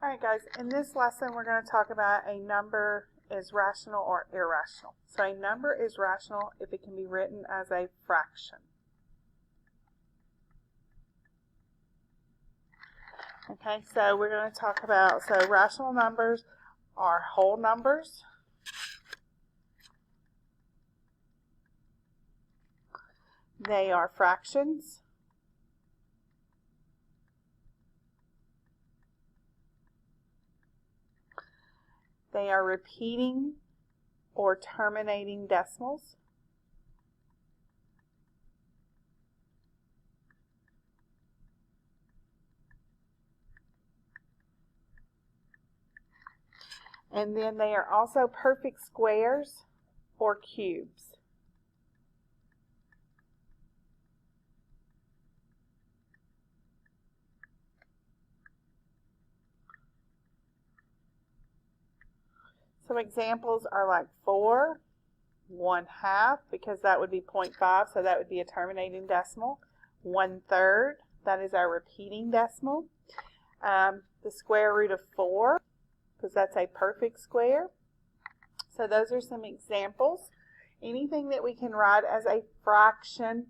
Alright guys, in this lesson we're going to talk about a number is rational or irrational. So a number is rational if it can be written as a fraction. Okay, so we're going to talk about, so rational numbers are whole numbers. They are fractions. They are repeating or terminating decimals. And then they are also perfect squares or cubes. Some examples are like 4, 1/2, because that would be 0.5, so that would be a terminating decimal. 1/3, that is our repeating decimal. The square root of 4, because that's a perfect square. So those are some examples. Anything that we can write as a fraction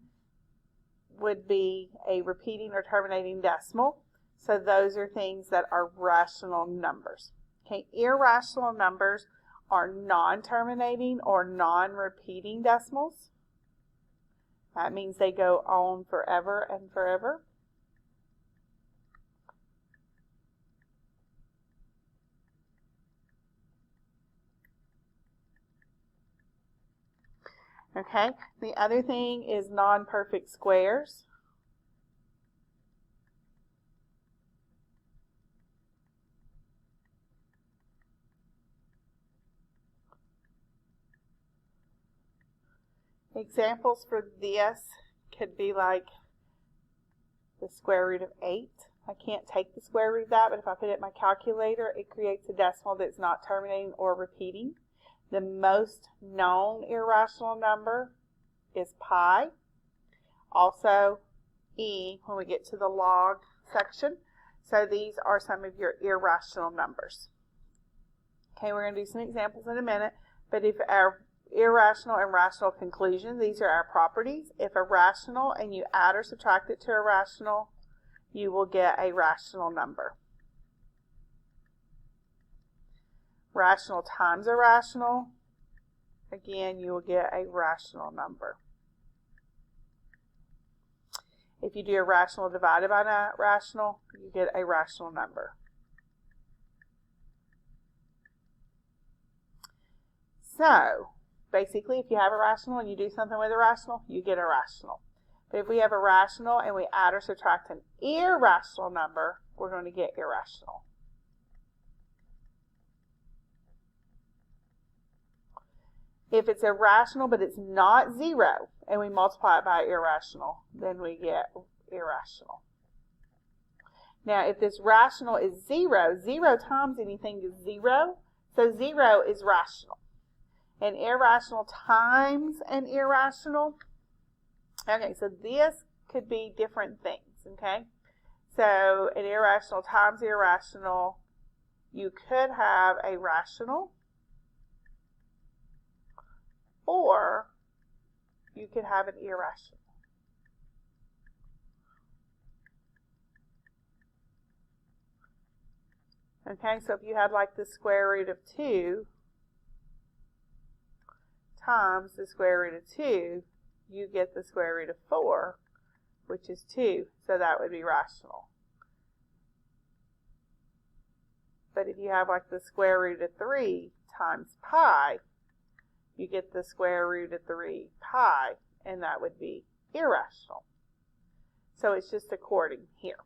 would be a repeating or terminating decimal. So those are things that are rational numbers. Okay, irrational numbers are non-terminating or non-repeating decimals. That means they go on forever and forever. Okay, the other thing is non-perfect squares. Examples for this could be like the square root of 8. I can't take the square root of that, but if I put it in my calculator, it creates a decimal that's not terminating or repeating. The most known irrational number is pi. Also, e when we get to the log section. So these are some of your irrational numbers. Okay, we're going to do some examples in a minute, but if our irrational and rational conclusion, these are our properties. If a rational and you add or subtract it to a rational, you will get a rational number. Rational times a rational, again, you will get a rational number. If you do a rational divided by a rational, you get a rational number. So, basically, if you have a rational and you do something with a rational, you get a rational. But if we have a rational and we add or subtract an irrational number, we're going to get irrational. If it's a rational but it's not 0 and we multiply it by irrational, then we get irrational. Now, if this rational is 0, 0 times anything is 0, so 0 is rational. An irrational times an irrational. Okay, so this could be different things, okay? So an irrational times irrational, you could have a rational, or you could have an irrational. Okay, so if you had like the square root of 2 times the square root of 2, you get the square root of 4, which is 2, so that would be rational. But if you have like the square root of 3 times pi, you get the square root of 3 pi, and that would be irrational. So it's just according here.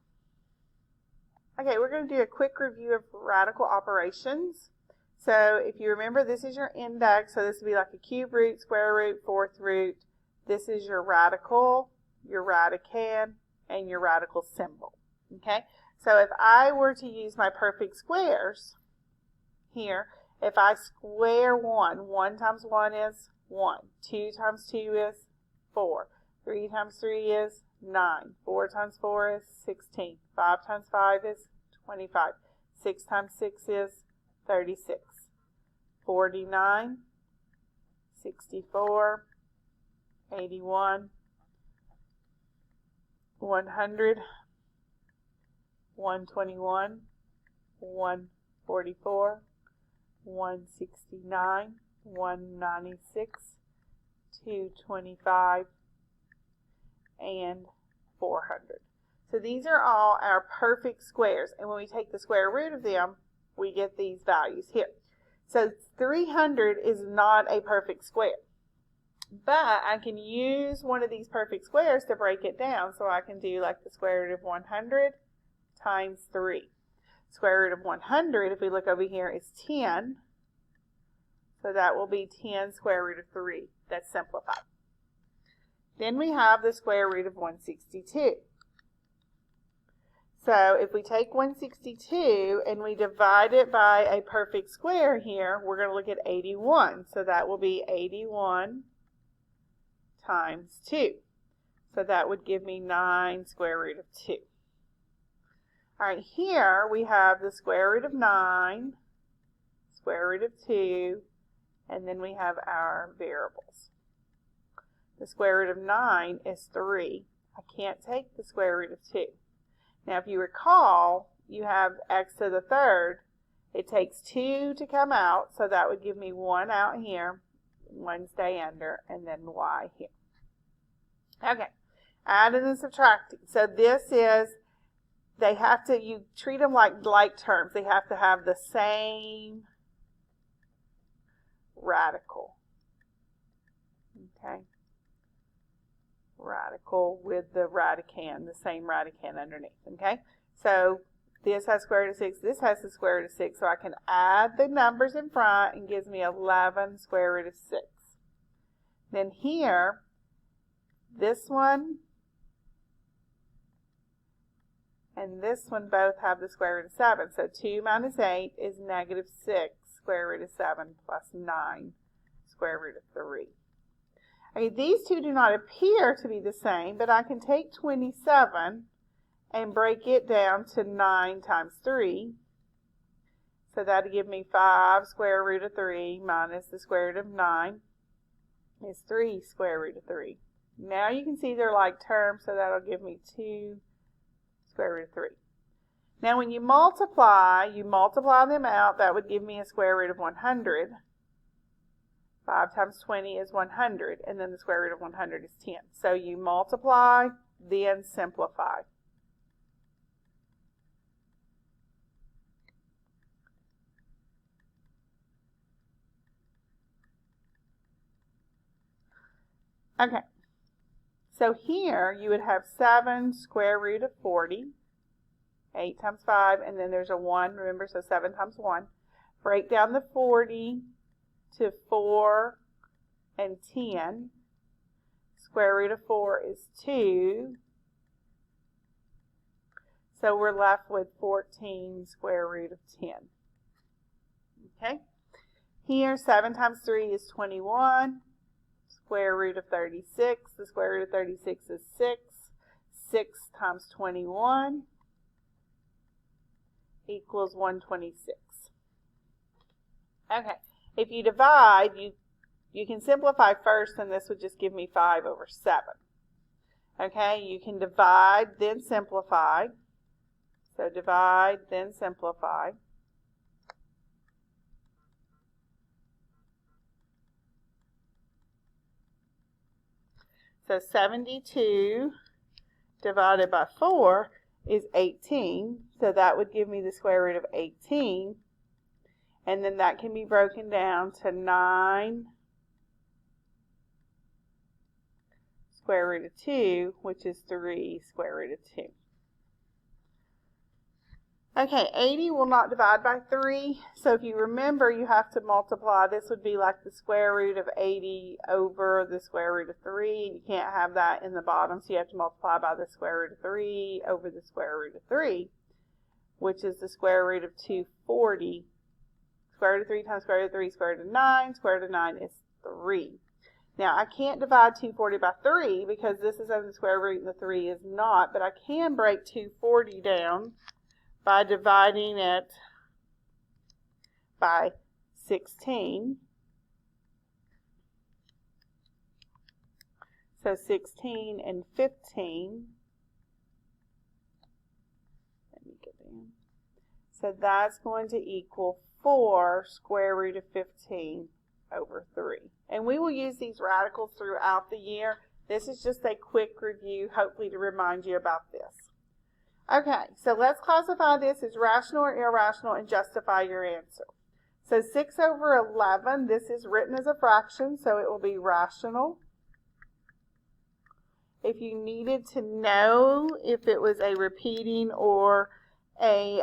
Okay, we're going to do a quick review of radical operations. So if you remember, this is your index, so this would be like a cube root, square root, fourth root. This is your radical, your radicand, and your radical symbol. Okay, so if I were to use my perfect squares here, if I square 1, 1 times 1 is 1, 2 times 2 is 4, 3 times 3 is 9, 4 times 4 is 16, 5 times 5 is 25, 6 times 6 is 36. 49, 64, 81, 100, 121, 144, 169, 196, 225, and 400. So these are all our perfect squares, and when we take the square root of them, we get these values here. So 300 is not a perfect square, but I can use one of these perfect squares to break it down. So I can do like the square root of 100 times 3. Square root of 100, if we look over here, is 10. So that will be 10 square root of 3. That's simplified. Then we have the square root of 162. So if we take 162 and we divide it by a perfect square here, we're going to look at 81. So that will be 81 times 2. So that would give me 9 square root of 2. All right, here we have the square root of 9, square root of 2, and then we have our variables. The square root of 9 is 3. I can't take the square root of 2. Now, if you recall, you have x to the third. It takes 2 to come out, so that would give me 1 out here, 1 stay under, and then y here. Okay, adding and subtracting. So this is, they have to, you treat them like terms. They have to have the same radical. Okay. Radical with the radicand, the same radicand underneath, okay? So this has square root of 6, this has the square root of 6, so I can add the numbers in front and gives me 11 square root of 6. Then here, this one and this one both have the square root of 7, so 2 minus 8 is negative 6 square root of 7 plus 9 square root of 3. Okay, these two do not appear to be the same, but I can take 27 and break it down to 9 times 3. So that will give me 5 square root of 3 minus the square root of 9 is 3 square root of 3. Now you can see they're like terms, so that will give me 2 square root of 3. Now when you multiply them out, that would give me a square root of 100. 5 times 20 is 100, and then the square root of 100 is 10. So you multiply, then simplify. Okay, so here you would have 7 square root of 40, 8 times 5, and then there's a 1, remember, so 7 times 1. Break down the 40 to 4 and 10. Square root of 4 is 2. So we're left with 14 square root of 10. Okay? Here, 7 times 3 is 21. Square root of 36. The square root of 36 is 6. 6 times 21 equals 126. Okay. If you divide, you can simplify first, and this would just give me 5 over 7. Okay, you can divide, then simplify. So divide, then simplify. So 72 divided by 4 is 18. So that would give me the square root of 18. And then that can be broken down to 9 square root of 2, which is 3 square root of 2. Okay, 80 will not divide by 3. So if you remember, you have to multiply. This would be like the square root of 80 over the square root of 3. You can't have that in the bottom, so you have to multiply by the square root of 3 over the square root of 3, which is the square root of 240. Square root of 3 times square root of 3, square root of 9. Square root of 9 is 3. Now, I can't divide 240 by 3 because this is over the square root and the 3 is not, but I can break 240 down by dividing it by 16. So 16 and 15. Let me get in. So that's going to equal 4 square root of 15 over 3. And we will use these radicals throughout the year. This is just a quick review, hopefully to remind you about this. Okay, so let's classify this as rational or irrational and justify your answer. So 6 over 11, this is written as a fraction, so it will be rational. If you needed to know if it was a repeating or a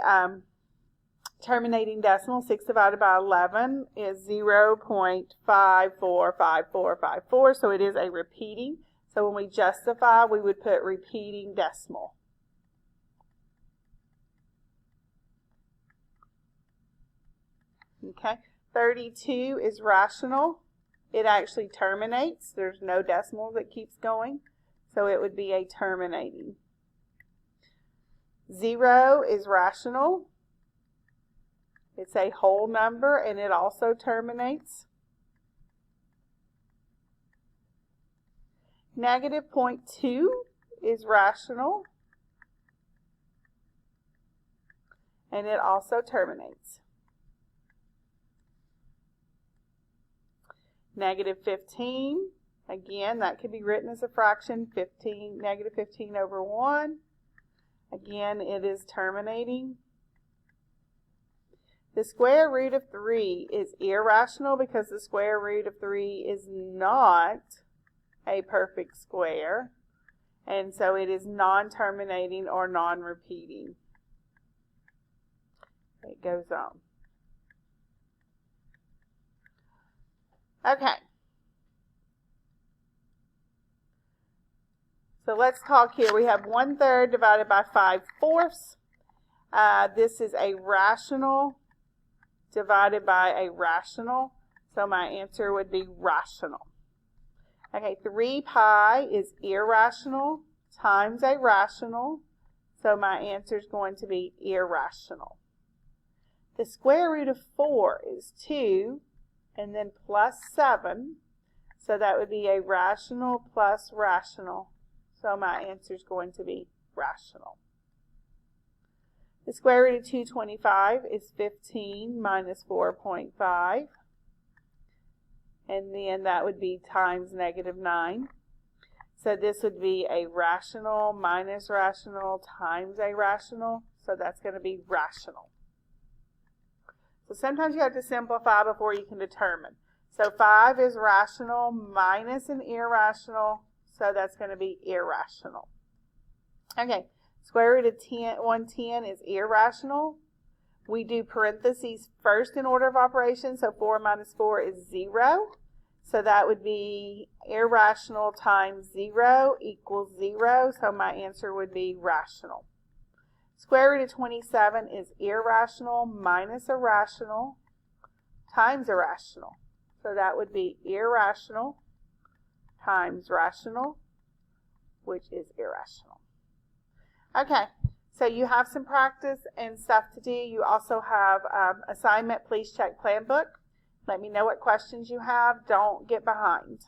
terminating decimal, 6 divided by 11 is 0.545454, so it is a repeating. So when we justify, we would put repeating decimal. Okay, 32 is rational. It actually terminates. There's no decimal that keeps going, so it would be a terminating. 0 is rational. It's a whole number, and it also terminates. Negative 0.2 is rational, and it also terminates. Negative 15, again, that could be written as a fraction, negative 15 over 1. Again, it is terminating. The square root of 3 is irrational because the square root of 3 is not a perfect square, and so it is non-terminating or non-repeating. It goes on. Okay. So let's talk here. We have 1/3 divided by 5/4. This is a rational divided by a rational. So my answer would be rational. Okay, 3 pi is irrational times a rational. So my answer is going to be irrational. The square root of 4 is 2 and then plus 7. So that would be a rational plus rational. So my answer is going to be rational. The square root of 225 is 15 minus 4.5. And then that would be times negative 9. So this would be a rational minus rational times a rational. So that's going to be rational. So sometimes you have to simplify before you can determine. So 5 is rational minus an irrational. So that's going to be irrational. Okay, square root of 110 is irrational. We do parentheses first in order of operations. So 4 minus 4 is 0. So that would be irrational times 0 equals 0. So my answer would be rational. Square root of 27 is irrational minus a rational times a rational. So that would be irrational times rational, which is irrational. Okay, so you have some practice and stuff to do. You also have assignment. Please check plan book. Let me know what questions you have. Don't get behind.